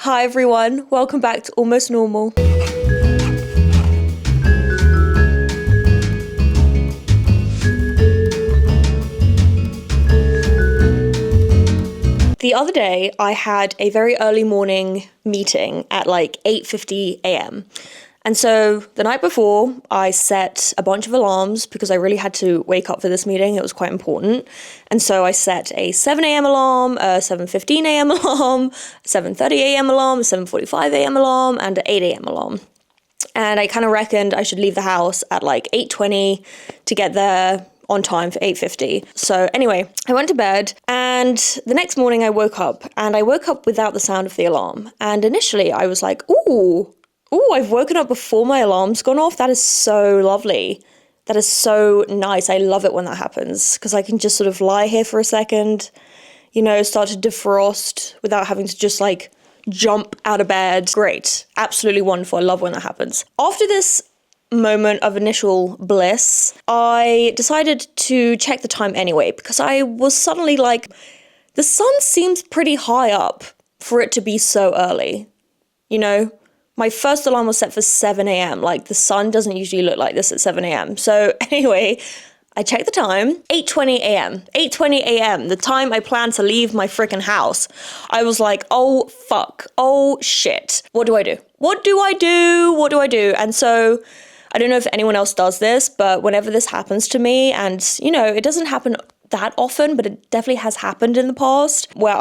Hi everyone, welcome back to Almost Normal. The other day, I had a very early morning meeting at like 8:50 a.m. And so the night before, I set a bunch of alarms because I really had to wake up for this meeting. It was quite important. And so I set a 7 a.m. alarm, a 7:15 a.m. alarm, 7:30 a.m. alarm, a 7:45 a.m. alarm, and an 8 a.m. alarm. And I kind of reckoned I should leave the house at like 8:20 to get there on time for 8:50. So anyway, I went to bed and the next morning I woke up without the sound of the alarm. And initially I was like, ooh, I've woken up before my alarm's gone off. That is so lovely. That is so nice. I love it when that happens because I can just sort of lie here for a second, start to defrost without having to just like jump out of bed. Great. Absolutely wonderful. I love when that happens. After this moment of initial bliss, I decided to check the time anyway because I was suddenly like, the sun seems pretty high up for it to be so early, My first alarm was set for 7 a.m. Like, the sun doesn't usually look like this at 7 a.m. So anyway, I checked the time, 8:20 a.m. 8:20 a.m., the time I plan to leave my freaking house. I was like, oh, fuck. Oh, shit. What do I do? What do I do? And so I don't know if anyone else does this, but whenever this happens to me, and, it doesn't happen that often, but it definitely has happened in the past, where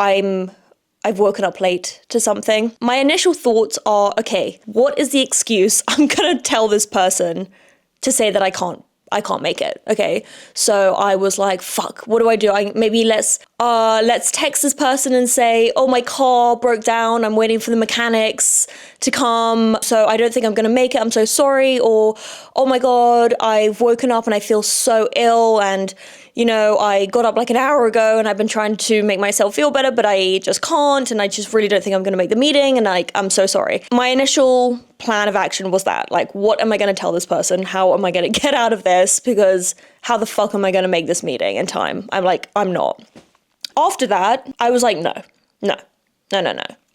I've woken up late to something. My initial thoughts are, okay, what is the excuse I'm gonna tell this person to say that I can't make it, okay? So I was like, fuck, what do I do? Maybe let's text this person and say, oh, my car broke down. I'm waiting for the mechanics to come. So I don't think I'm gonna make it. I'm so sorry. Or, oh my God, I've woken up and I feel so ill and, I got up like an hour ago and I've been trying to make myself feel better, but I just can't. And I just really don't think I'm gonna make the meeting. And I'm so sorry. My initial plan of action was that, like, what am I gonna tell this person? How am I gonna get out of this? Because how the fuck am I gonna make this meeting in time? I'm not. After that, I was like, no.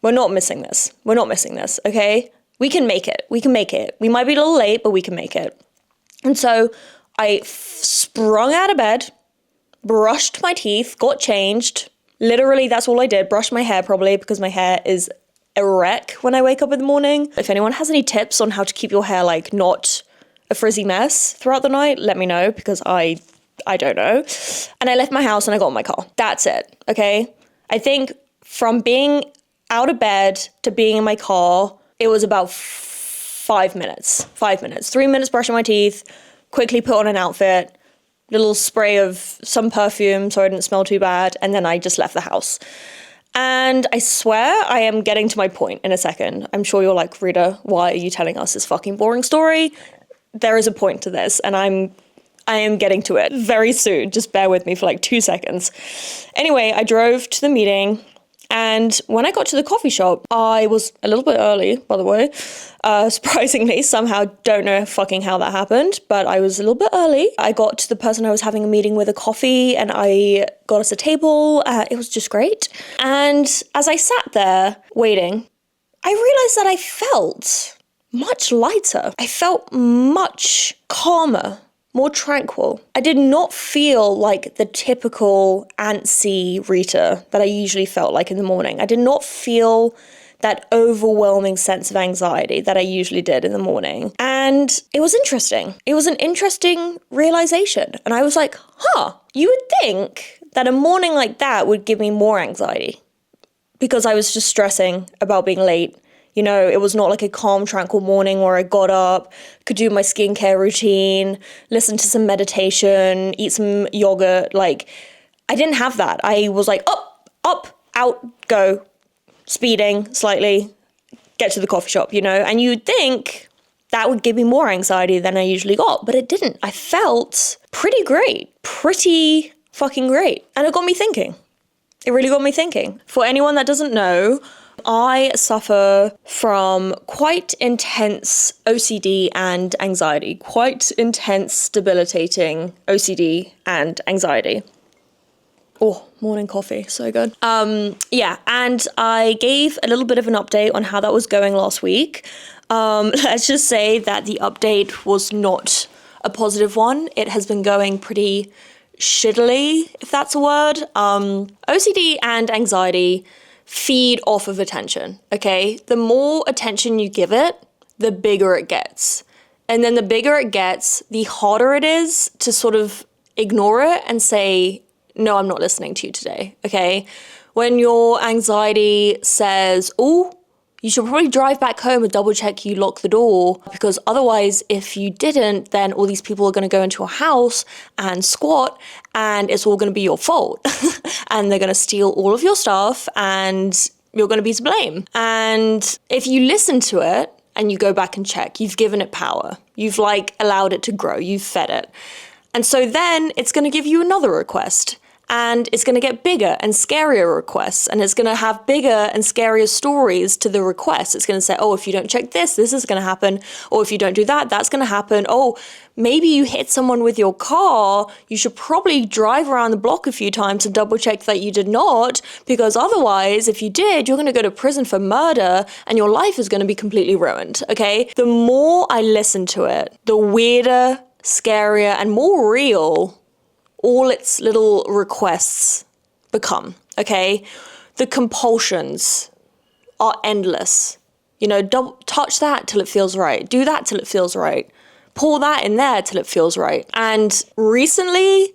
We're not missing this, okay? We can make it. We might be a little late, but we can make it. And so I sprung out of bed, brushed my teeth, got changed. Literally, that's all I did. Brushed my hair probably because my hair is a wreck when I wake up in the morning. If anyone has any tips on how to keep your hair like not a frizzy mess throughout the night, let me know because I don't know. And I left my house and I got in my car. That's it, okay? I think from being out of bed to being in my car, it was about 5 minutes. 5 minutes. 3 minutes brushing my teeth, quickly put on an outfit, little spray of some perfume so I didn't smell too bad, and then I just left the house. And I swear I am getting to my point in a second. I'm sure you're like, Rita, why are you telling us this fucking boring story? There is a point to this, and I am getting to it very soon. Just bear with me for like 2 seconds. Anyway, I drove to the meeting, and when I got to the coffee shop, I was a little bit early, by the way. Surprisingly, somehow, don't know fucking how that happened, but I was a little bit early. I got to the person I was having a meeting with a coffee, and I got us a table. It was just great. And as I sat there waiting, I realized that I felt much lighter. I felt much calmer, more tranquil. I did not feel like the typical antsy Rita that I usually felt like in the morning. I did not feel that overwhelming sense of anxiety that I usually did in the morning. And it was interesting. It was an interesting realization. And I was like, you would think that a morning like that would give me more anxiety because I was just stressing about being late. It was not like a calm, tranquil morning where I got up, could do my skincare routine, listen to some meditation, eat some yogurt. Like, I didn't have that. I was like, up, out, go, speeding slightly, get to the coffee shop, And you'd think that would give me more anxiety than I usually got, but it didn't. I felt pretty great, pretty fucking great. And it got me thinking. It really got me thinking. For anyone that doesn't know, I suffer from quite intense OCD and anxiety, quite intense debilitating OCD and anxiety. Oh, morning coffee, so good. Yeah, and I gave a little bit of an update on how that was going last week. Let's just say that the update was not a positive one. It has been going pretty shittily, if that's a word. OCD and anxiety feed off of attention, okay? The more attention you give it, the bigger it gets. And then the bigger it gets, the harder it is to sort of ignore it and say, no, I'm not listening to you today, okay? When your anxiety says, oh, you should probably drive back home and double check you lock the door, because otherwise, if you didn't, then all these people are going to go into your house and squat, and it's all going to be your fault. And they're going to steal all of your stuff, and you're going to be to blame. And if you listen to it and you go back and check, you've given it power. You've allowed it to grow. You've fed it. And so then it's going to give you another request. And it's going to get bigger and scarier requests, and it's going to have bigger and scarier stories to the request. It's going to say, oh, if you don't check this is going to happen. Or if you don't do that, that's going to happen. Oh, maybe you hit someone with your car. You should probably drive around the block a few times and double check that you did not, because otherwise, if you did, you're going to go to prison for murder and your life is going to be completely ruined, okay? The more I listen to it, the weirder, scarier, and more real all its little requests become, okay? The compulsions are endless. You know, touch that till it feels right. Do that till it feels right. Pour that in there till it feels right. And recently,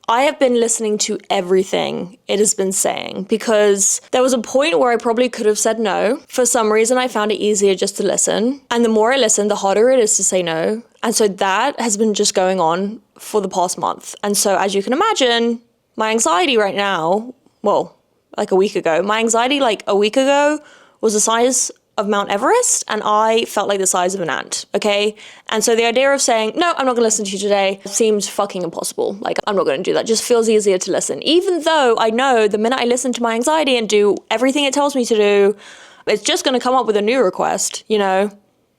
I have been listening to everything it has been saying, because there was a point where I probably could have said no. For some reason, I found it easier just to listen. And the more I listen, the harder it is to say no. And so that has been just going on for the past month. And so as you can imagine, my anxiety right now, well, like a week ago, my anxiety like a week ago was the size of Mount Everest, and I felt like the size of an ant, okay? And so the idea of saying, no, I'm not gonna listen to you today seems fucking impossible. Like, I'm not gonna do that. Just feels easier to listen. Even though I know the minute I listen to my anxiety and do everything it tells me to do, it's just gonna come up with a new request, you know?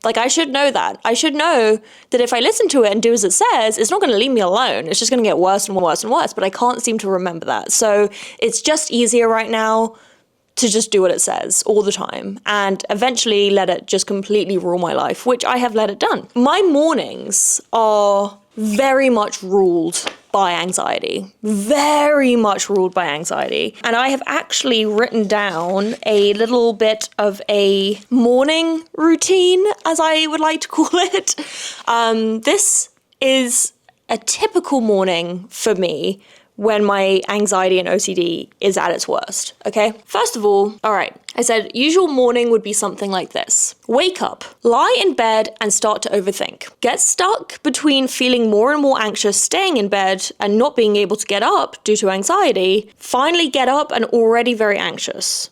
Like, I should know that. I should know that if I listen to it and do as it says, it's not going to leave me alone. It's just going to get worse and worse and worse, but I can't seem to remember that. So it's just easier right now to just do what it says all the time and eventually let it just completely rule my life, which I have let it done. My mornings are very much ruled by anxiety, very much ruled by anxiety. And I have actually written down a little bit of a morning routine, as I would like to call it. This is a typical morning for me when my anxiety and OCD is at its worst, okay? First of all right, I said usual morning would be something like this. Wake up, lie in bed and start to overthink. Get stuck between feeling more and more anxious staying in bed and not being able to get up due to anxiety. Finally get up and already very anxious.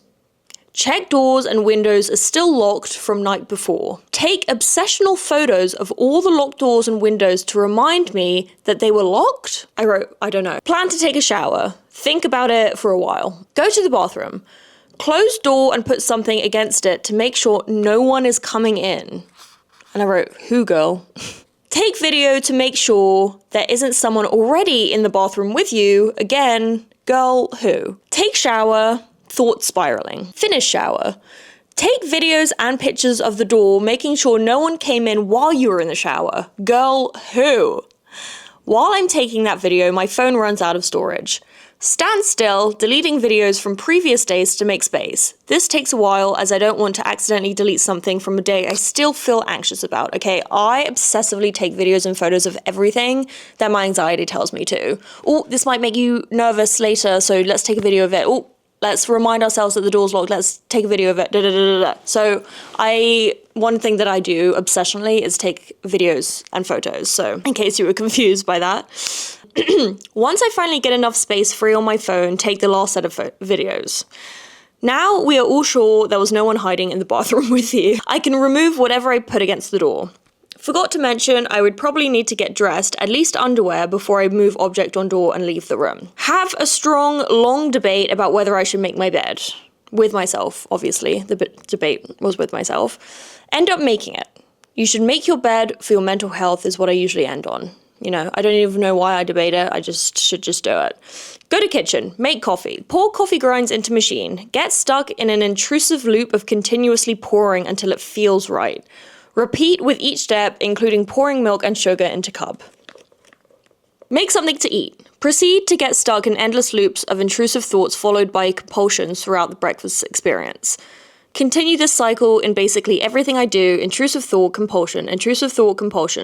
Check doors and windows are still locked from night before. Take obsessional photos of all the locked doors and windows to remind me that they were locked. I wrote, I don't know. Plan to take a shower. Think about it for a while. Go to the bathroom. Close door and put something against it to make sure no one is coming in. And I wrote, who, girl? Take video to make sure there isn't someone already in the bathroom with you. Again, girl, who? Take shower. Thought spiraling. Finish shower. Take videos and pictures of the door, making sure no one came in while you were in the shower. Girl, who? While I'm taking that video, my phone runs out of storage. Stand still, deleting videos from previous days to make space. This takes a while as I don't want to accidentally delete something from a day I still feel anxious about, okay? I obsessively take videos and photos of everything that my anxiety tells me to. Oh, this might make you nervous later, so let's take a video of it. Oh, let's remind ourselves that the door's locked. Let's take a video of it. Da, da, da, da, da. So one thing that I do obsessionally is take videos and photos. So in case you were confused by that. Once I finally get enough space free on my phone, take the last set of videos. Now we are all sure there was no one hiding in the bathroom with you. I can remove whatever I put against the door. Forgot to mention, I would probably need to get dressed, at least underwear, before I move object on door and leave the room. Have a strong, long debate about whether I should make my bed. With myself, obviously. The debate was with myself. End up making it. You should make your bed for your mental health is what I usually end on. I don't even know why I debate it. I should just do it. Go to kitchen, make coffee, pour coffee grinds into machine, get stuck in an intrusive loop of continuously pouring until it feels right. Repeat with each step, including pouring milk and sugar into cup. Make something to eat. Proceed to get stuck in endless loops of intrusive thoughts followed by compulsions throughout the breakfast experience. Continue this cycle in basically everything I do: intrusive thought, compulsion,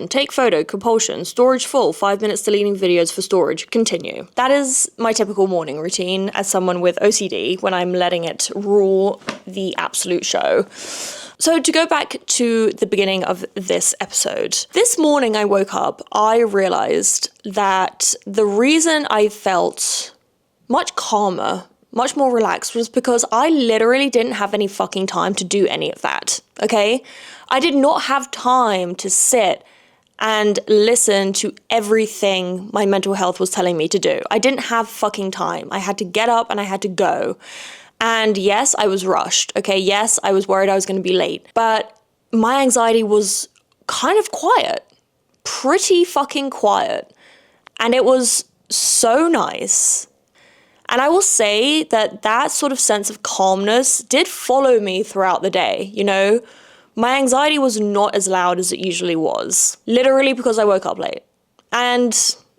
take photo, compulsion, storage full, 5 minutes deleting videos for storage, continue. That is my typical morning routine as someone with OCD when I'm letting it rule the absolute show. So to go back to the beginning of this episode, this morning I woke up, I realized that the reason I felt much calmer, much more relaxed, was because I literally didn't have any fucking time to do any of that, okay? I did not have time to sit and listen to everything my mental health was telling me to do. I didn't have fucking time. I had to get up and I had to go. And yes, I was rushed, okay? Yes, I was worried I was going to be late. But my anxiety was kind of quiet, pretty fucking quiet. And it was so nice. And I will say that sort of sense of calmness did follow me throughout the day, My anxiety was not as loud as it usually was, literally because I woke up late. And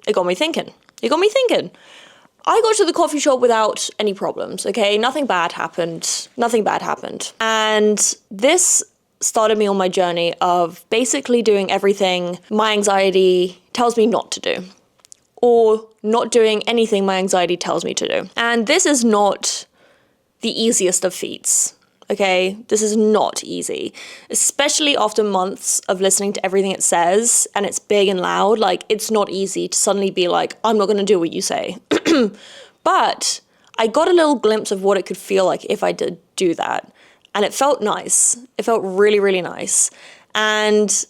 it got me thinking. I got to the coffee shop without any problems, okay? Nothing bad happened. And this started me on my journey of basically doing everything my anxiety tells me not to do, or not doing anything my anxiety tells me to do. And this is not the easiest of feats, okay? This is not easy, especially after months of listening to everything it says, and it's big and loud. Like, it's not easy to suddenly be like, I'm not gonna do what you say. But I got a little glimpse of what it could feel like if I did do that. And it felt nice. It felt really, really nice. And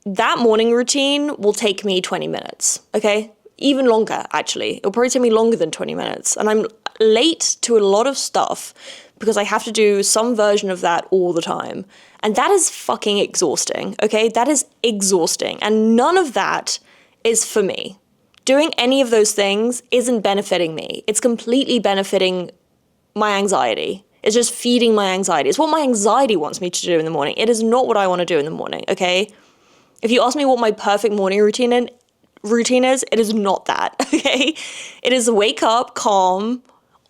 that morning routine will take me 20 minutes, okay? Even longer, actually. It'll probably take me longer than 20 minutes. And I'm late to a lot of stuff because I have to do some version of that all the time. And that is fucking exhausting, okay? That is exhausting. And none of that is for me. Doing any of those things isn't benefiting me. It's completely benefiting my anxiety. It's just feeding my anxiety. It's what my anxiety wants me to do in the morning. It is not what I want to do in the morning, okay? If you ask me what my perfect morning routine is, it is not that, okay? It is wake up, calm,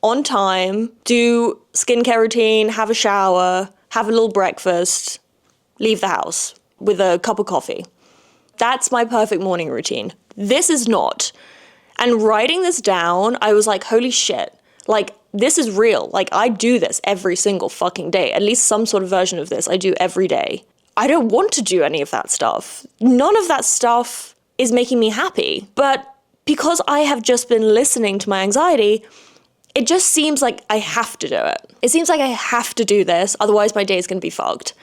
on time, do skincare routine, have a shower, have a little breakfast, leave the house with a cup of coffee. That's my perfect morning routine. This is not. And writing this down, I was like, holy shit. Like, this is real. Like, I do this every single fucking day. At least some sort of version of this I do every day. I don't want to do any of that stuff. None of that stuff is making me happy. But because I have just been listening to my anxiety, it just seems like I have to do it. It seems like I have to do this, otherwise my day is going to be fucked.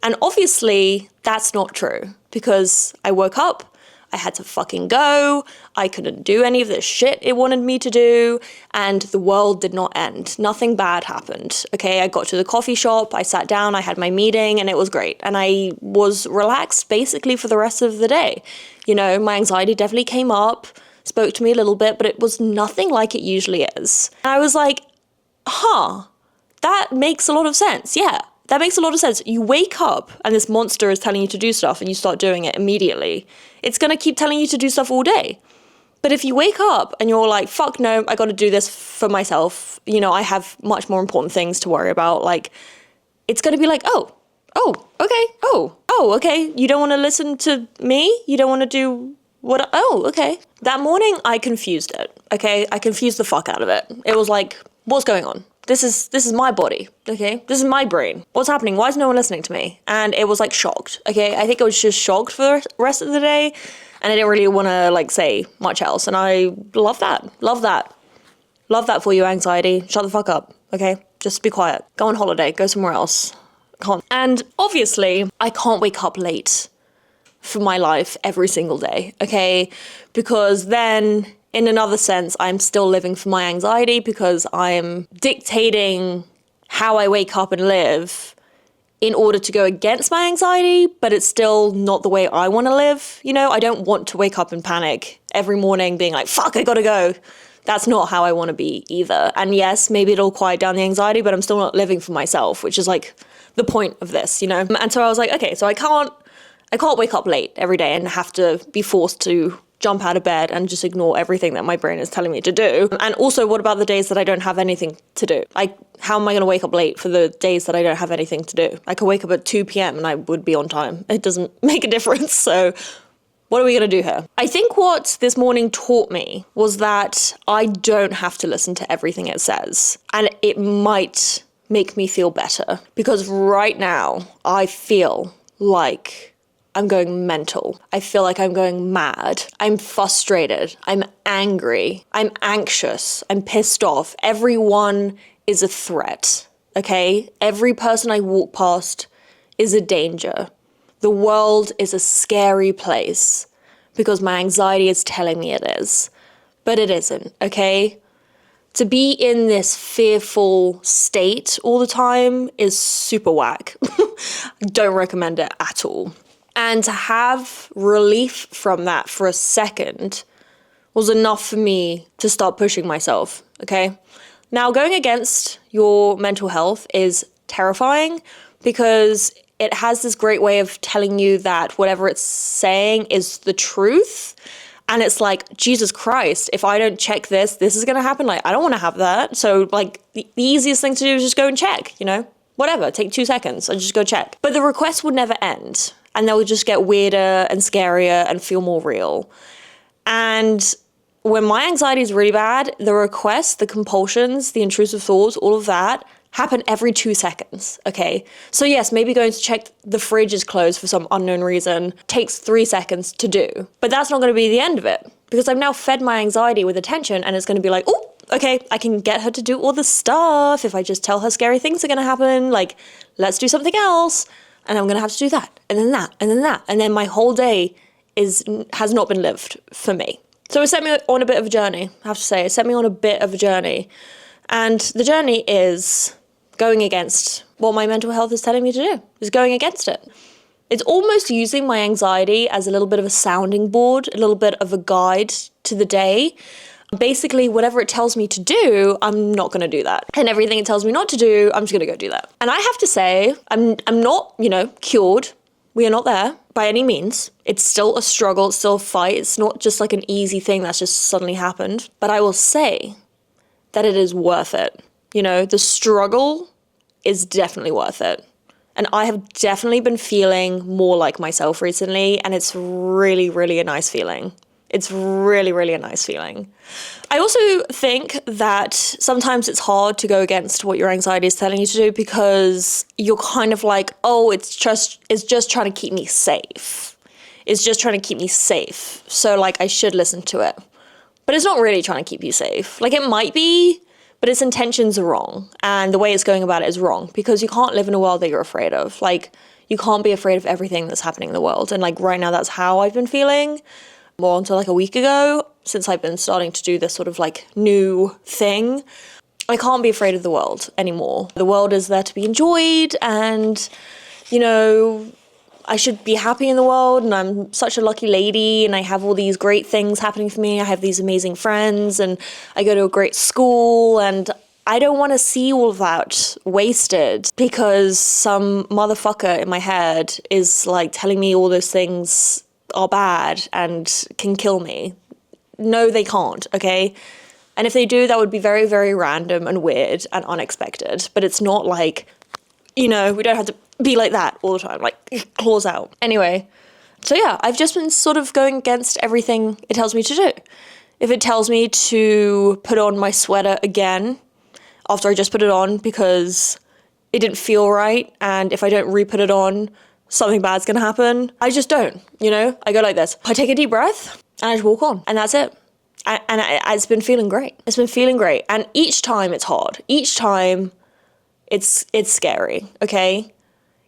And obviously, that's not true, because I woke up, I had to fucking go, I couldn't do any of the shit it wanted me to do, and the world did not end. Nothing bad happened, okay? I got to the coffee shop, I sat down, I had my meeting, and it was great. And I was relaxed basically for the rest of the day. My anxiety definitely came up, spoke to me a little bit, but it was nothing like it usually is. And I was like, that makes a lot of sense. Yeah, that makes a lot of sense. You wake up and this monster is telling you to do stuff and you start doing it immediately. It's going to keep telling you to do stuff all day. But if you wake up and you're like, fuck no, I got to do this for myself. I have much more important things to worry about. Like, it's going to be like, okay. You don't want to listen to me? You don't want to do okay. That morning, I confused it, okay? I confused the fuck out of it. It was like, what's going on? This is my body, okay? This is my brain. What's happening? Why is no one listening to me? And it was like shocked, okay? I think I was just shocked for the rest of the day, and I didn't really want to say much else. And I love that. Love that for you, anxiety. Shut the fuck up, okay? Just be quiet. Go on holiday. Go somewhere else. Can't. And obviously, I can't wake up late for my life every single day, okay? Because then, in another sense, I'm still living for my anxiety because I'm dictating how I wake up and live in order to go against my anxiety, but it's still not the way I want to live. You know, I don't want to wake up in panic every morning being like, fuck, I gotta go. That's not how I want to be either. And yes, maybe it'll quiet down the anxiety, but I'm still not living for myself, which is like the point of this, you know? And so I was like, okay, so I can't wake up late every day and have to be forced to jump out of bed and just ignore everything that my brain is telling me to do. And also, what about the days that I don't have anything to do? Like, how am I going to wake up late for the days that I don't have anything to do? I could wake up at 2 p.m. and I would be on time. It doesn't make a difference. So what are we going to do here? I think what this morning taught me was that I don't have to listen to everything it says. And it might make me feel better, because right now I feel like I'm going mental. I feel like I'm going mad. I'm frustrated. I'm angry. I'm anxious. I'm pissed off. Everyone is a threat, okay? Every person I walk past is a danger. The world is a scary place because my anxiety is telling me it is, but it isn't, okay? To be in this fearful state all the time is super whack. Don't recommend it at all. And to have relief from that for a second was enough for me to start pushing myself, okay? Now, going against your mental health is terrifying because it has this great way of telling you that whatever it's saying is the truth. And it's like, Jesus Christ, if I don't check this, this is going to happen. Like, I don't want to have that. So, like, the easiest thing to do is just go and check, you know? Whatever, take 2 seconds and just go check. But the request would never end. And they'll just get weirder and scarier and feel more real. And when my anxiety is really bad, the requests, the compulsions, the intrusive thoughts, all of that happen every 2 seconds, okay? So yes, maybe going to check the fridge is closed for some unknown reason takes 3 seconds to do. But that's not gonna be the end of it, because I've now fed my anxiety with attention, and it's gonna be like, oh, okay, I can get her to do all the stuff. If I just tell her scary things are gonna happen, like, let's do something else. And I'm gonna have to do that, and then that, and then that. And then my whole day has not been lived for me. So it set me on a bit of a journey, I have to say. It set me on a bit of a journey. And the journey is going against what my mental health is telling me to do, is going against it. It's almost using my anxiety as a little bit of a sounding board, a little bit of a guide to the day. Basically, whatever it tells me to do, I'm not going to do that. And everything it tells me not to do, I'm just going to go do that. And I have to say, I'm not, cured. We are not there by any means. It's still a struggle. It's still a fight. It's not just like an easy thing that's just suddenly happened. But I will say that it is worth it. The struggle is definitely worth it. And I have definitely been feeling more like myself recently. And it's really, really a nice feeling. It's really, really a nice feeling. I also think that sometimes it's hard to go against what your anxiety is telling you to do, because you're kind of like, oh, it's just trying to keep me safe. It's just trying to keep me safe. So like I should listen to it. But it's not really trying to keep you safe. Like it might be, but its intentions are wrong. And the way it's going about it is wrong, because you can't live in a world that you're afraid of. Like you can't be afraid of everything that's happening in the world. And like right now, that's how I've been feeling. More until like a week ago, since I've been starting to do this sort of like new thing. I can't be afraid of the world anymore. The world is there to be enjoyed, and I should be happy in the world, and I'm such a lucky lady, and I have all these great things happening for me. I have these amazing friends, and I go to a great school, and I don't want to see all of that wasted because some motherfucker in my head is like telling me all those things are bad and can kill me. No, they can't, okay? And if they do, that would be very, very random and weird and unexpected. But it's not like, we don't have to be like that all the time, like claws out. Anyway, so yeah, I've just been sort of going against everything it tells me to do. If it tells me to put on my sweater again after I just put it on because it didn't feel right, and if I don't re-put it on, something bad's gonna happen, I just don't, I go like this. I take a deep breath and I just walk on, and that's it. And it's been feeling great. It's been feeling great. And each time it's hard. Each time it's scary, okay?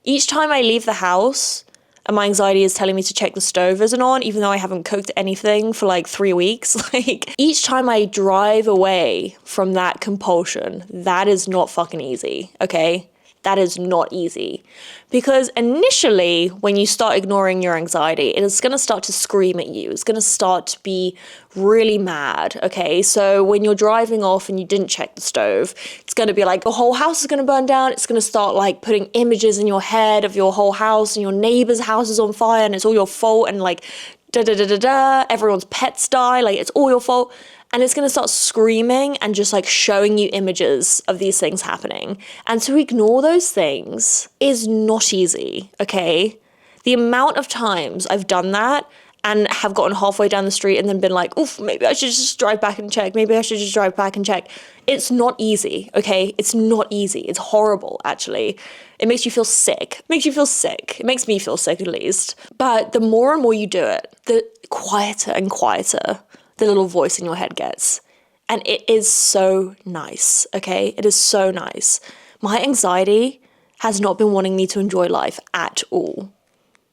Each time I leave the house and my anxiety is telling me to check the stove isn't on, even though I haven't cooked anything for like 3 weeks, like each time I drive away from that compulsion, that is not fucking easy, okay? that is not easy. Because initially, when you start ignoring your anxiety, it is going to start to scream at you. It's going to start to be really mad, okay? So when you're driving off and you didn't check the stove, it's going to be like, the whole house is going to burn down. It's going to start like putting images in your head of your whole house and your neighbor's house is on fire and it's all your fault and like, everyone's pets die, like it's all your fault. And it's going to start screaming and just like showing you images of these things happening. And to ignore those things is not easy, okay? The amount of times I've done that and have gotten halfway down the street and then been like, oof, maybe I should just drive back and check. Maybe I should just drive back and check. It's not easy, okay? It's not easy. It's horrible, actually. It makes you feel sick. It makes you feel sick. It makes me feel sick, at least. But the more and more you do it, the quieter and quieter the little voice in your head gets. And it is so nice, okay? It is so nice. My anxiety has not been wanting me to enjoy life at all.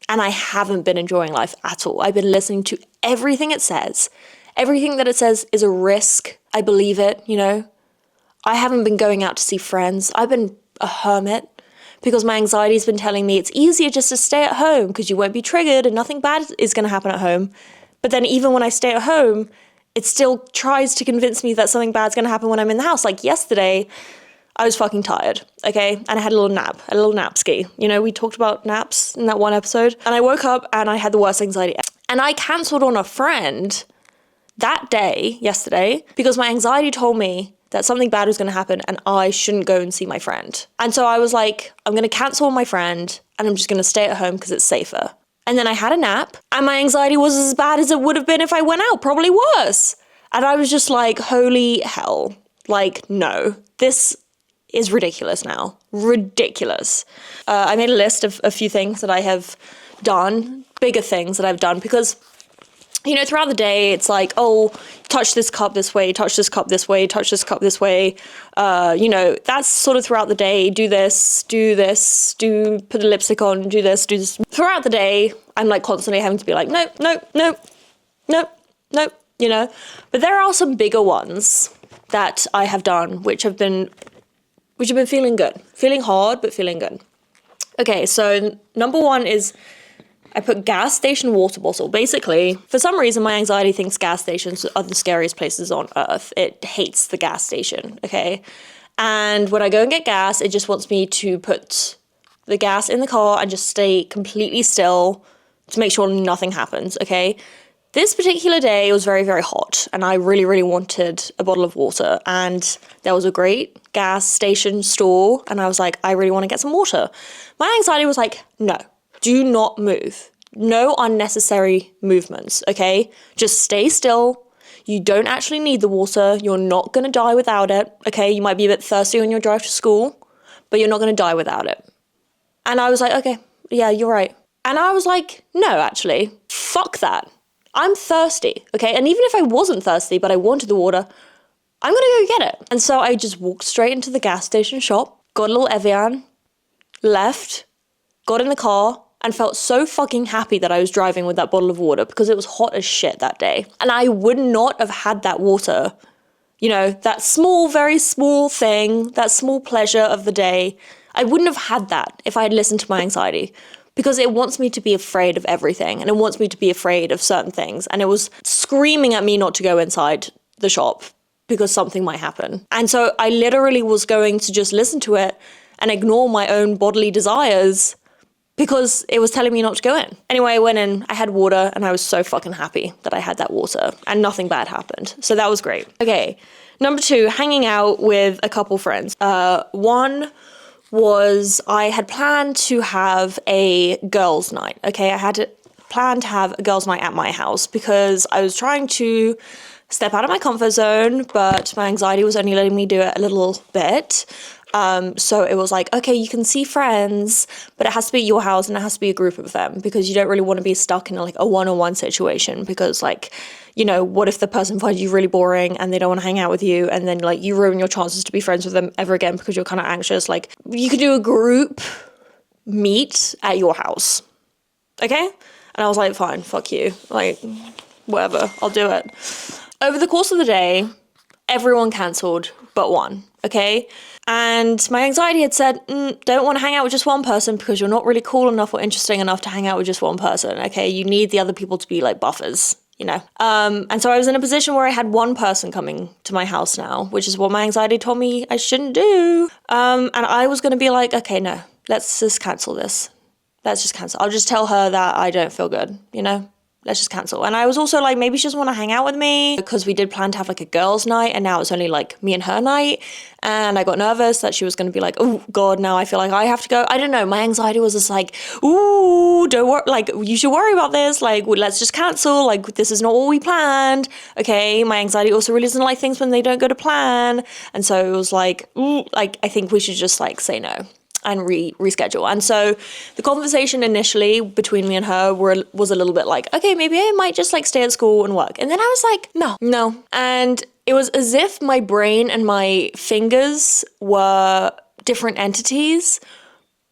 And I haven't been enjoying life at all. I've been listening to everything it says. Everything that it says is a risk. I believe it, you know? I haven't been going out to see friends. I've been a hermit because my anxiety's been telling me it's easier just to stay at home because you won't be triggered and nothing bad is going to happen at home. But then even when I stay at home, it still tries to convince me that something bad's going to happen when I'm in the house. Like yesterday, I was fucking tired, okay? And I had a little nap ski. You know, we talked about naps in that one episode. And I woke up and I had the worst anxiety ever. And I cancelled on a friend that day, yesterday, because my anxiety told me that something bad was going to happen and I shouldn't go and see my friend. And so I was like, I'm going to cancel on my friend and I'm just going to stay at home because it's safer. And then I had a nap and my anxiety was as bad as it would have been if I went out, probably worse. And I was just like, holy hell. Like, no, this is ridiculous now. Ridiculous. I made a list of a few things that I have done, bigger things that I've done, because, you know, throughout the day, it's like, oh, touch this cup this way, touch this cup this way, touch this cup this way. You know, that's sort of throughout the day. Do this, put the lipstick on, do this. Throughout the day, I'm like constantly having to be like, nope, you know. But there are some bigger ones that I have done, which have been feeling good. Feeling hard, but feeling good. Okay, so number one is I put gas station water bottle. Basically, for some reason, my anxiety thinks gas stations are the scariest places on earth. It hates the gas station, okay? And when I go and get gas, it just wants me to put the gas in the car and just stay completely still to make sure nothing happens, okay? This particular day, it was very, very hot, and I really, really wanted a bottle of water, and there was a great gas station store, and I was like, I really want to get some water. My anxiety was like, no. Do not move. No unnecessary movements, okay? Just stay still. You don't actually need the water. You're not going to die without it, okay? You might be a bit thirsty on your drive to school, but you're not going to die without it. And I was like, okay, yeah, you're right. And I was like, no, actually, fuck that. I'm thirsty, okay? And even if I wasn't thirsty, but I wanted the water, I'm going to go get it. And so I just walked straight into the gas station shop, got a little Evian, left, got in the car, and felt so fucking happy that I was driving with that bottle of water because it was hot as shit that day. And I would not have had that water, you know, that small, very small thing, that small pleasure of the day. I wouldn't have had that if I had listened to my anxiety because it wants me to be afraid of everything and it wants me to be afraid of certain things. And it was screaming at me not to go inside the shop because something might happen. And so I literally was going to just listen to it and ignore my own bodily desires because it was telling me not to go in. Anyway, I went in, I had water, and I was so fucking happy that I had that water, and nothing bad happened. So that was great. Okay, number two, hanging out with a couple friends. One was I had planned to have a girls' night, okay? I had planned to have a girls' night at my house because I was trying to step out of my comfort zone, but my anxiety was only letting me do it a little bit. So it was like, okay, you can see friends, but it has to be at your house and it has to be a group of them because you don't really want to be stuck in like a one-on-one situation because like, you know, what if the person finds you really boring and they don't want to hang out with you and then like you ruin your chances to be friends with them ever again because you're kind of anxious. Like you could do a group meet at your house. Okay. And I was like, fine, fuck you. Like, whatever, I'll do it. Over the course of the day, Everyone cancelled but one, okay? And my anxiety had said, don't want to hang out with just one person because you're not really cool enough or interesting enough to hang out with just one person, okay? You need the other people to be like buffers, you know? And so I was in a position where I had one person coming to my house now, which is what my anxiety told me I shouldn't do. And I was going to be like, okay, no, let's just cancel this. Let's just cancel. I'll just tell her that I don't feel good, you know? Let's just cancel. And I was also like, maybe she doesn't want to hang out with me because we did plan to have like a girls' night and now it's only like me and her night. And I got nervous that she was going to be like, oh God, now I feel like I have to go. I don't know. My anxiety was just like, ooh, don't worry. Like, you should worry about this. Like, let's just cancel. Like, this is not what we planned. Okay. My anxiety also really doesn't like things when they don't go to plan. And so it was like, ooh, like, I think we should just like say no and reschedule. And so the conversation initially between me and her was a little bit like, okay, maybe I might just like stay at school and work. And then I was like, no. And it was as if my brain and my fingers were different entities,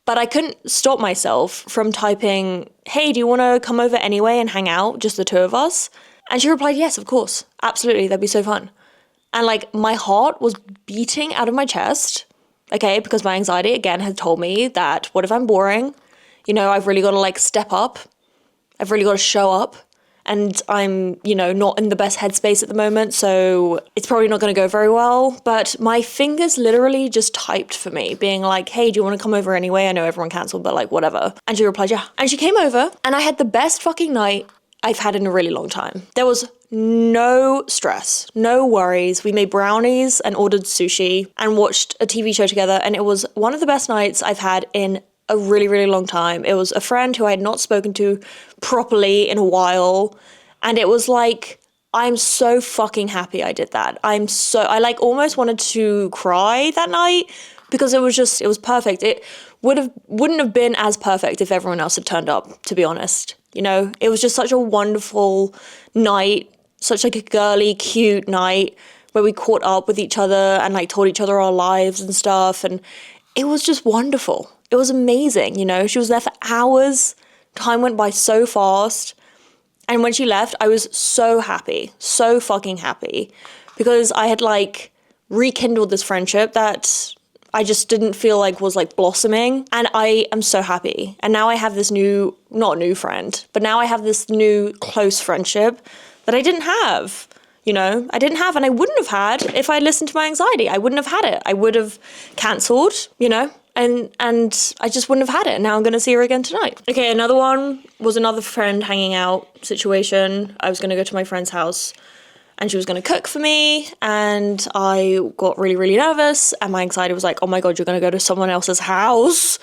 but I couldn't stop myself from typing, hey, do you want to come over anyway and hang out, just the two of us? And she replied, yes, of course, absolutely, that'd be so fun. And like my heart was beating out of my chest. Okay, because my anxiety, again, had told me that what if I'm boring? You know, I've really got to like step up. I've really got to show up. And I'm, you know, not in the best headspace at the moment, so it's probably not going to go very well. But my fingers literally just typed for me, being like, hey, do you want to come over anyway? I know everyone cancelled, but like, whatever. And she replied, yeah. And she came over, and I had the best fucking night I've had in a really long time. There was no stress, no worries. We made brownies and ordered sushi and watched a TV show together. And it was one of the best nights I've had in a really, really long time. It was a friend who I had not spoken to properly in a while. And it was like, I'm so fucking happy I did that. I like almost wanted to cry that night because it was perfect. It wouldn't have been as perfect if everyone else had turned up, to be honest. You know, it was just such a wonderful night, such like a girly, cute night where we caught up with each other and like told each other our lives and stuff. And it was just wonderful. It was amazing. You know, she was there for hours. Time went by so fast. And when she left, I was so happy, so fucking happy because I had like rekindled this friendship that I just didn't feel like was like blossoming. And I am so happy. And now I have this not new friend, but now I have this new close friendship that I didn't have, you know, and I wouldn't have had if I listened to my anxiety. I wouldn't have had it. I would have cancelled, you know, and I just wouldn't have had it. And now I'm going to see her again tonight. Okay, another one was another friend hanging out situation. I was going to go to my friend's house and she was going to cook for me, and I got really, really nervous, and my anxiety was like, oh my God, you're going to go to someone else's house?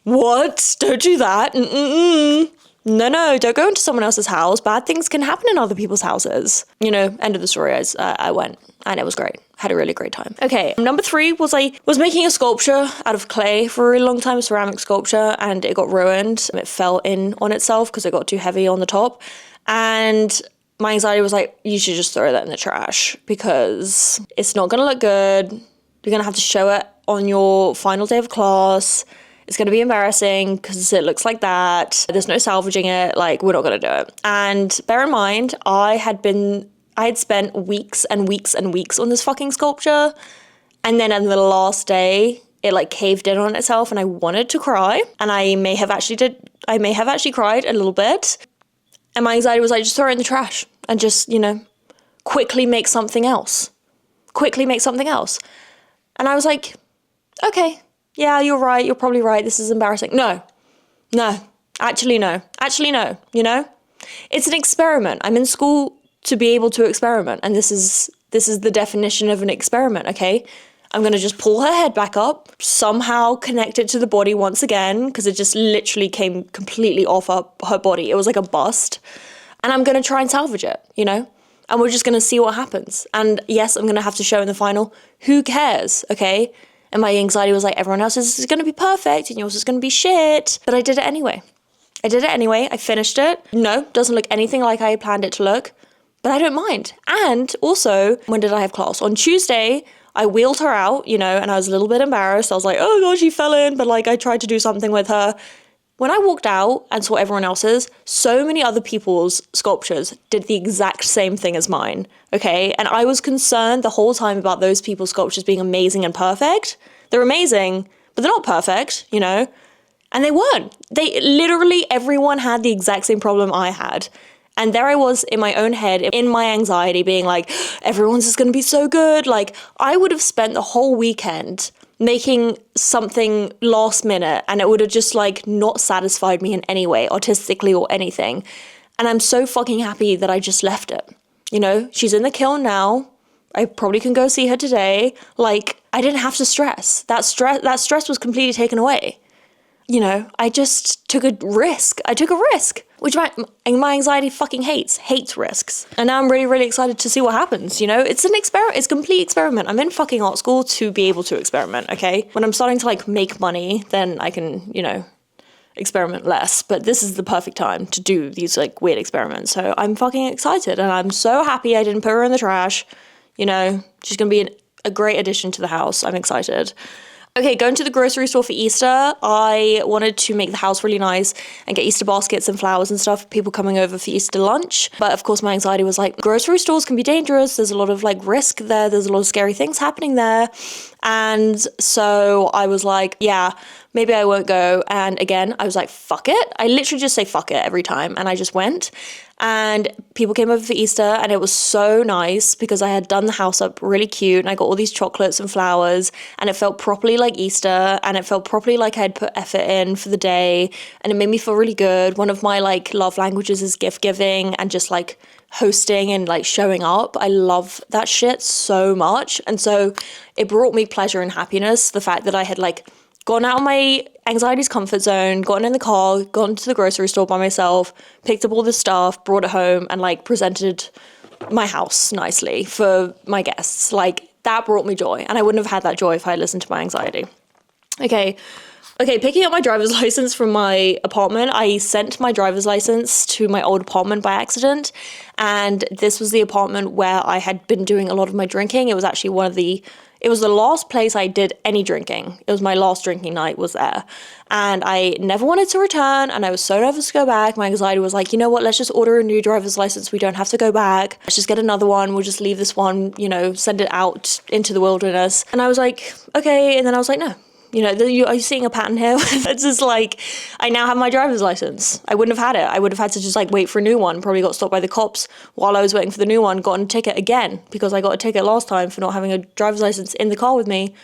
What? Don't do that. No, don't go into someone else's house. Bad things can happen in other people's houses. You know, end of the story. I went, and it was great. Had a really great time. Okay, number 3 was I was making a sculpture out of clay for a really long time, a ceramic sculpture, and it got ruined. It fell in on itself because it got too heavy on the top, and my anxiety was like, you should just throw that in the trash because it's not going to look good. You're going to have to show it on your final day of class. It's going to be embarrassing because it looks like that. There's no salvaging it. Like, we're not going to do it. And bear in mind, I had spent weeks and weeks and weeks on this fucking sculpture. And then on the last day, it like caved in on itself and I wanted to cry. And I may have actually cried a little bit. And my anxiety was like, just throw it in the trash and just, you know, quickly make something else. And I was like, okay, yeah, you're right. You're probably right. This is embarrassing. No, actually, no, you know, it's an experiment. I'm in school to be able to experiment. And this is the definition of an experiment. Okay. I'm going to just pull her head back up, somehow connect it to the body once again, because it just literally came completely off her body. It was like a bust. And I'm going to try and salvage it, you know? And we're just going to see what happens. And yes, I'm going to have to show in the final. Who cares, okay? And my anxiety was like, everyone else is going to be perfect and yours is going to be shit. But I did it anyway. I finished it. No, doesn't look anything like I had planned it to look. But I don't mind. And also, when did I have class? On Tuesday, I wheeled her out, you know, and I was a little bit embarrassed. I was like, oh God, she fell in. But like, I tried to do something with her. When I walked out and saw everyone else's, so many other people's sculptures did the exact same thing as mine, okay? And I was concerned the whole time about those people's sculptures being amazing and perfect. They're amazing, but they're not perfect, you know? And they weren't. They literally, everyone had the exact same problem I had. And there I was in my own head, in my anxiety, being like, everyone's just gonna be so good. Like, I would have spent the whole weekend making something last minute and it would have just like not satisfied me in any way, artistically or anything. And I'm so fucking happy that I just left it. You know, she's in the kiln now. I probably can go see her today. Like, I didn't have to stress. That stress was completely taken away. You know, I just took a risk. I took a risk, which my anxiety fucking hates risks. And now I'm really, really excited to see what happens, you know? It's an experiment, it's a complete experiment. I'm in fucking art school to be able to experiment, okay? When I'm starting to like make money, then I can, you know, experiment less. But this is the perfect time to do these like weird experiments. So I'm fucking excited and I'm so happy I didn't put her in the trash. You know, she's gonna be a great addition to the house. I'm excited. Okay, going to the grocery store for Easter, I wanted to make the house really nice and get Easter baskets and flowers and stuff for people coming over for Easter lunch. But of course my anxiety was like, grocery stores can be dangerous. There's a lot of like risk there. There's a lot of scary things happening there. And so I was like, yeah, maybe I won't go. And again, I was like, fuck it. I literally just say fuck it every time. And I just went. And people came over for Easter and it was so nice because I had done the house up really cute and I got all these chocolates and flowers and it felt properly like Easter and it felt properly like I had put effort in for the day and it made me feel really good. One of my like love languages is gift giving and just like hosting and like showing up. I love that shit so much. And so it brought me pleasure and happiness, the fact that I had like gone out of my anxiety's comfort zone, gotten in the car, gone to the grocery store by myself, picked up all this stuff, brought it home, and like presented my house nicely for my guests. Like that brought me joy, and I wouldn't have had that joy if I had listened to my anxiety. Okay, picking up my driver's license from my apartment, I sent my driver's license to my old apartment by accident, and this was the apartment where I had been doing a lot of my drinking. It was actually it was the last place I did any drinking. It was my last drinking night was there. And I never wanted to return and I was so nervous to go back. My anxiety was like, you know what, let's just order a new driver's license. We don't have to go back. Let's just get another one. We'll just leave this one, you know, send it out into the wilderness. And I was like, okay. And then I was like, no. You know, are you seeing a pattern here? It's just like, I now have my driver's license. I wouldn't have had it. I would have had to just like wait for a new one. Probably got stopped by the cops while I was waiting for the new one. Got a ticket again because I got a ticket last time for not having a driver's license in the car with me.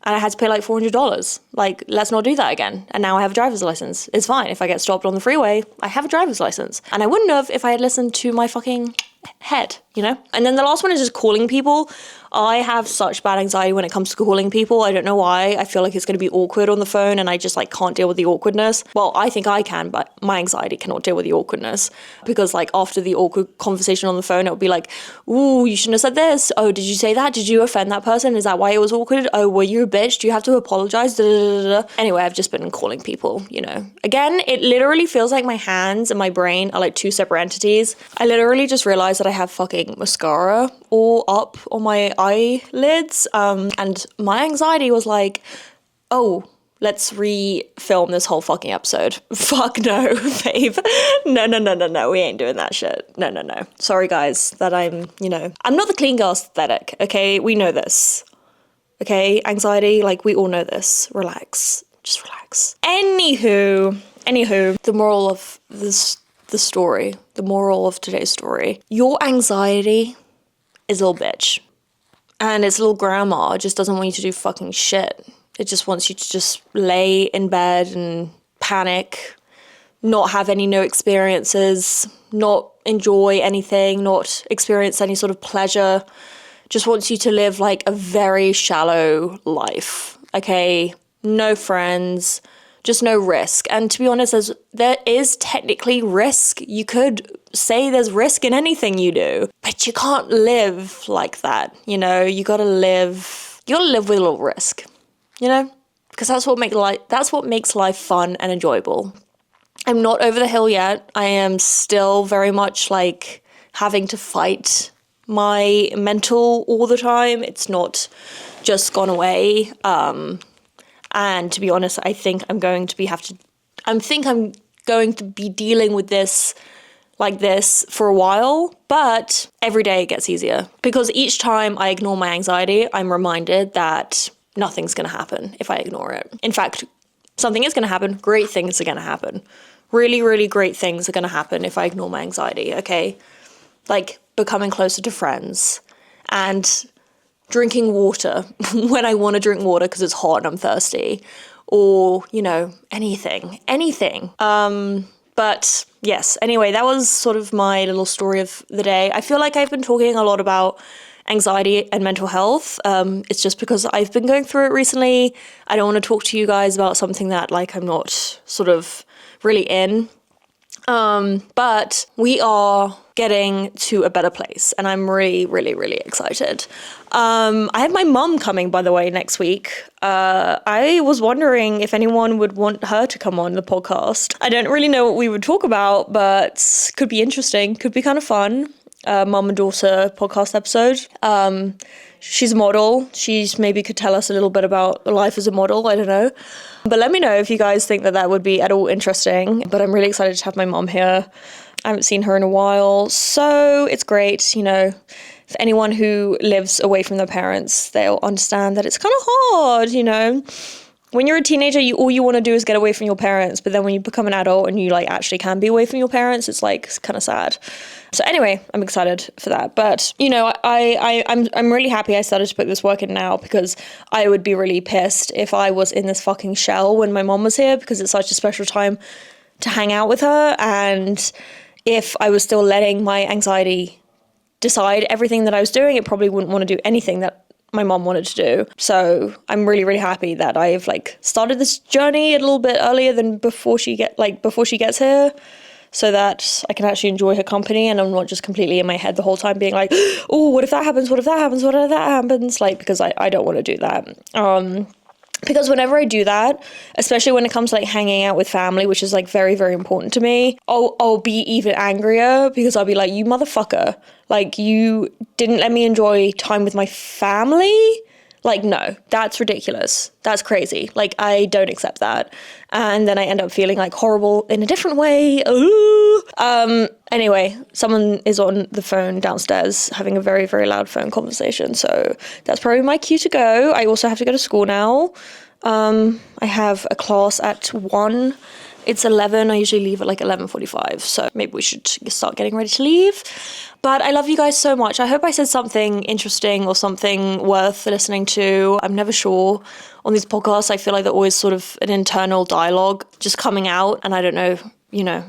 And I had to pay like $400. Like, let's not do that again. And now I have a driver's license. It's fine. If I get stopped on the freeway, I have a driver's license. And I wouldn't have if I had listened to my fucking head, you know? And then the last one is just calling people. I have such bad anxiety when it comes to calling people. I don't know why. I feel like it's going to be awkward on the phone and I just like can't deal with the awkwardness. Well, I think I can, but my anxiety cannot deal with the awkwardness because like after the awkward conversation on the phone, it would be like, ooh, you shouldn't have said this. Oh, did you say that? Did you offend that person? Is that why it was awkward? Oh, were you a bitch? Do you have to apologize? Da, da, da, da. Anyway, I've just been calling people, you know. Again, it literally feels like my hands and my brain are like two separate entities. I literally just realized that I have fucking mascara all up on my eyelids, and my anxiety was like, oh, let's re-film this whole fucking episode. Fuck no, babe. No, we ain't doing that shit. No. Sorry guys that I'm not the clean girl aesthetic, okay? We know this. Okay, anxiety, like we all know this. Relax, just relax. Anywho, the moral of the moral of today's story, your anxiety is a little bitch. And its little grandma just doesn't want you to do fucking shit. It just wants you to just lay in bed and panic, not have any new experiences, not enjoy anything, not experience any sort of pleasure. Just wants you to live like a very shallow life, okay? No friends, just no risk. And to be honest, there is technically risk. You could say there's risk in anything you do, but you can't live like that, you know? You gotta live with a little risk, you know? Because that's what makes life fun and enjoyable. I'm not over the hill yet. I am still very much like having to fight my mental all the time. It's not just gone away. And to be honest, I think I'm going to I think I'm going to be dealing with this like this for a while, but every day it gets easier because each time I ignore my anxiety, I'm reminded that nothing's going to happen if I ignore it. In fact, something is going to happen. Great things are going to happen. Really, really great things are going to happen if I ignore my anxiety, okay? Like becoming closer to friends and drinking water when I want to drink water because it's hot and I'm thirsty, or, you know, anything. But yes, anyway, that was sort of my little story of the day. I feel like I've been talking a lot about anxiety and mental health. It's just because I've been going through it recently. I don't want to talk to you guys about something that like I'm not sort of really in. But we are getting to a better place and I'm really, really, really excited. I have my mum coming, by the way, next week. I was wondering if anyone would want her to come on the podcast. I don't really know what we would talk about, but could be interesting, could be kind of fun. Mum and daughter podcast episode. She's a model. She's maybe could tell us a little bit about life as a model. I don't know. But let me know if you guys think that that would be at all interesting. But I'm really excited to have my mom here. I haven't seen her in a while. So it's great, you know, for anyone who lives away from their parents, they'll understand that it's kind of hard, you know. When you're a teenager, all you want to do is get away from your parents. But then when you become an adult and you like actually can be away from your parents, it's like kind of sad. So anyway, I'm excited for that. But you know, I'm really happy I started to put this work in now because I would be really pissed if I was in this fucking shell when my mom was here because it's such a special time to hang out with her. And if I was still letting my anxiety decide everything that I was doing, it probably wouldn't want to do anything that my mom wanted to do. So I'm really, really happy that I've like started this journey a little bit earlier than before she gets here, so that I can actually enjoy her company and I'm not just completely in my head the whole time being like, oh, what if that happens? What if that happens? What if that happens? Like, because I don't want to do that. Because whenever I do that, especially when it comes to like hanging out with family, which is like very, very important to me, I'll be even angrier because I'll be like, you motherfucker, like you didn't let me enjoy time with my family? Like, no, that's ridiculous. That's crazy. Like, I don't accept that. And then I end up feeling like horrible in a different way. Ooh. Anyway, someone is on the phone downstairs having a very, very loud phone conversation. So that's probably my cue to go. I also have to go to school now. I have a class at 1. It's 11. I usually leave at like 11:45. So maybe we should start getting ready to leave. But I love you guys so much. I hope I said something interesting or something worth listening to. I'm never sure on these podcasts. I feel like they're always sort of an internal dialogue just coming out. And I don't know,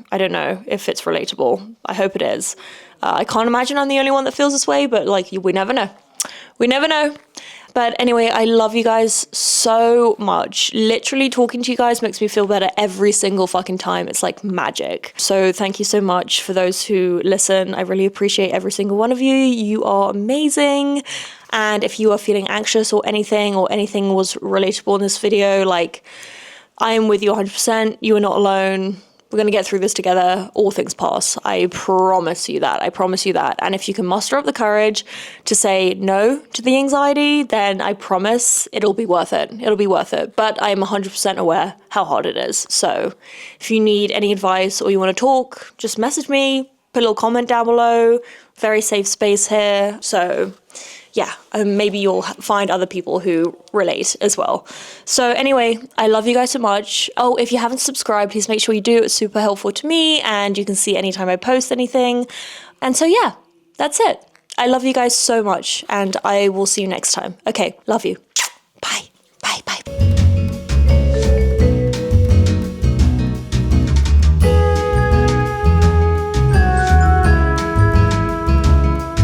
I don't know if it's relatable. I hope it is. I can't imagine I'm the only one that feels this way, but like we never know. We never know. But anyway, I love you guys so much. Literally talking to you guys makes me feel better every single fucking time. It's like magic. So thank you so much for those who listen. I really appreciate every single one of you. You are amazing. And if you are feeling anxious or anything was relatable in this video, like I am with you 100%. You are not alone. We're going to get through this together. All things pass. I promise you that. I promise you that. And if you can muster up the courage to say no to the anxiety, then I promise it'll be worth it. It'll be worth it. But I'm 100% aware how hard it is. So if you need any advice or you want to talk, just message me, put a little comment down below. Very safe space here. So yeah, maybe you'll find other people who relate as well. So anyway, I love you guys so much. Oh, if you haven't subscribed, please make sure you do. It's super helpful to me and you can see anytime I post anything. And so yeah, that's it. I love you guys so much and I will see you next time. Okay, love you.